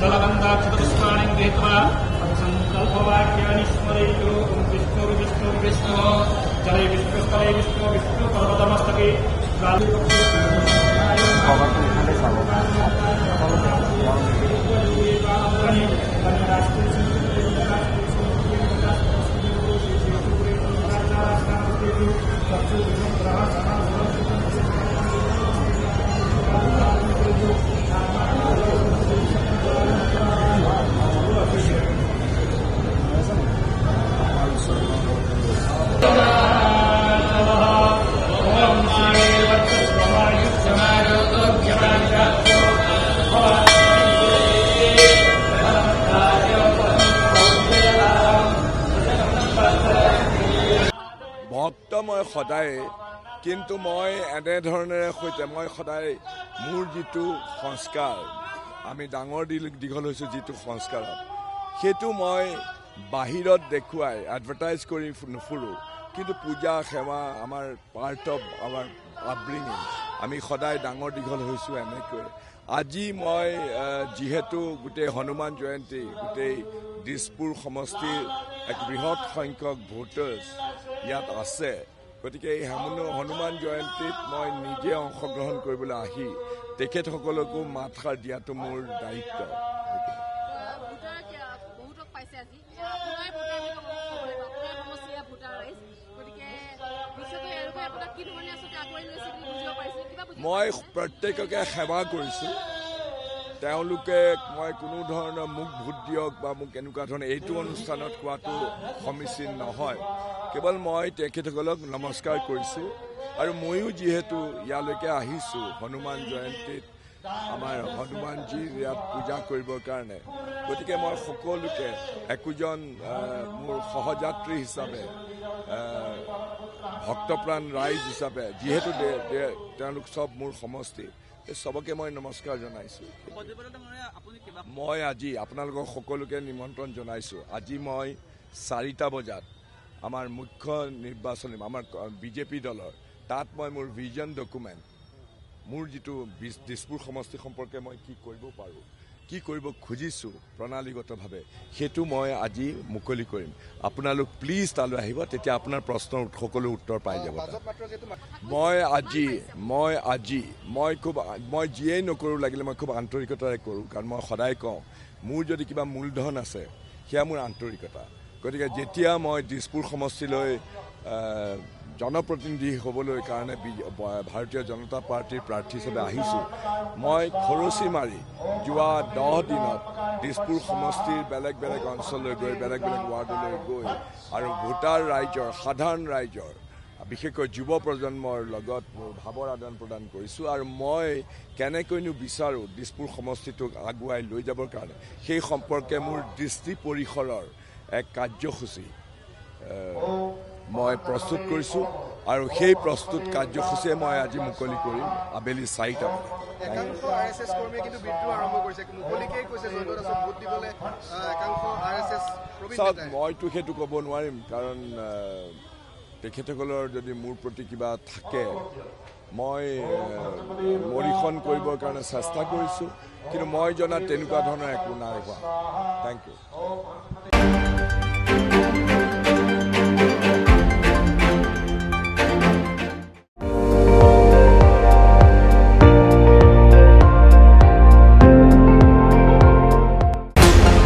दलबन्धाक्षतपुष्पाणि गृहीत्वा संकल्पवाक्यानि स्मरयतु विष्णु विष्णु विष्णु जले विष्णुस्थले विष्णु विष्णु पर्वतमस्तके ভক্ত মই সদায়, কিন্তু মই এনেধৰণেৰে সৈতে মই সদায় মোৰ যিটো সংস্কাৰ, আমি ডাঙৰ দীঘল হৈছোঁ যিটো সংস্কাৰত, সেইটো মই বাহিৰত দেখুৱাই এডভাৰটাইজ কৰি নুফুৰোঁ। কিন্তু পূজা সেৱা আমাৰ পাৰ্ট অফ আৱাৰ আপব্ৰিঙিং। আমি সদায় ডাঙৰ দীঘল হৈছোঁ এনেকৈ। আজি মই যিহেতু গোটেই হনুমান জয়ন্তী, গোটেই দিছপুৰ সমষ্টিৰ এক বৃহৎ সংখ্যক ভোটাৰ্ছ ইয়াত আছে, গতিকে এই হনুমান জয়ন্তীত মই নিজে অংশগ্ৰহণ কৰিবলৈ আহি তেখেতসকলকো মাতষাৰ দিয়াটো মোৰ দায়িত্ব। মই প্ৰত্যেককে সেৱা কৰিছোঁ। তেওঁলোকে মই কোনো ধৰণৰ মোক ভোট দিয়ক বা মোক এনেকুৱা ধৰণৰ এইটো অনুষ্ঠানত কোৱাটো সমীচীন নহয়। কেৱল মই তেখেতসকলক নমস্কাৰ কৰিছোঁ। আৰু ময়ো যিহেতু ইয়ালৈকে আহিছোঁ হনুমান জয়ন্তীত আমাৰ হনুমানজীৰ ইয়াত পূজা কৰিবৰ কাৰণে, গতিকে মই সকলোকে একোজন মোৰ সহযাত্ৰী হিচাপে, ভক্তপ্ৰাণ ৰাইজ হিচাপে, যিহেতু তেওঁলোক চব মোৰ সমষ্টি, চবকে মই নমস্কাৰ জনাইছোঁ। মই আজি আপোনালোকক সকলোকে নিমন্ত্ৰণ জনাইছোঁ। আজি মই 4টা বজাত আমাৰ মুখ্য নিৰ্বাচনী আমাৰ বিজেপি দলৰ তাত মই মোৰ ভিজন ডকুমেণ্ট, মোৰ যিটো দিছপুৰ সমষ্টি সম্পৰ্কে মই কি কৰিব পাৰোঁ, কি কৰিব খুজিছোঁ প্ৰণালীগতভাৱে, সেইটো মই আজি মুকলি কৰিম। আপোনালোক প্লিজ তালৈ আহিব, তেতিয়া আপোনাৰ প্ৰশ্নৰ সকলো উত্তৰ পাই যাব। মই যিয়েই নকৰোঁ লাগিলে মই খুব আন্তৰিকতাৰে কৰোঁ, কাৰণ মই সদায় কওঁ মোৰ যদি কিবা মূলধন আছে সেয়া মোৰ আন্তৰিকতা। গতিকে যেতিয়া মই দিছপুৰ সমষ্টিলৈ জনপ্ৰতিনিধি হ'বলৈ কাৰণে ভাৰতীয় জনতা পাৰ্টীৰ প্ৰাৰ্থী হিচাপে আহিছোঁ, মই খৰচি মাৰি যোৱা 10 দিনত দিছপুৰ সমষ্টিৰ বেলেগ বেলেগ অঞ্চললৈ গৈ, বেলেগ বেলেগ ৱাৰ্ডলৈ গৈ আৰু ভোটাৰ ৰাইজৰ, সাধাৰণ ৰাইজৰ, বিশেষকৈ যুৱ প্ৰজন্মৰ লগত মোৰ ভাৱৰ আদান প্ৰদান কৰিছোঁ। আৰু মই কেনেকৈনো বিচাৰোঁ দিছপুৰ সমষ্টিটোক আগুৱাই লৈ যাবৰ কাৰণে, সেই সম্পৰ্কে মোৰ দৃষ্টি পৰিসৰৰ এক কাৰ্যসূচী মই প্ৰস্তুত কৰিছোঁ। আৰু সেই প্ৰস্তুত কাৰ্যসূচীয়ে মই আজি মুকলি কৰিম আবেলি 4টা বজাত। চাওক, মইতো সেইটো ক'ব নোৱাৰিম, কাৰণ তেখেতসকলৰ যদি মোৰ প্ৰতি কিবা থাকে, মই মৰিখন কৰিবৰ কাৰণে চেষ্টা কৰিছোঁ, কিন্তু মই জনাত তেনেকুৱা ধৰণৰ একো নাই হোৱা। Thank you.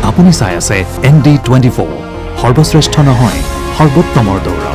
আপুনি চাই আছে ND24, সৰ্বশ্ৰেষ্ঠ নহয় সৰ্বোত্তমৰ দৌৰ।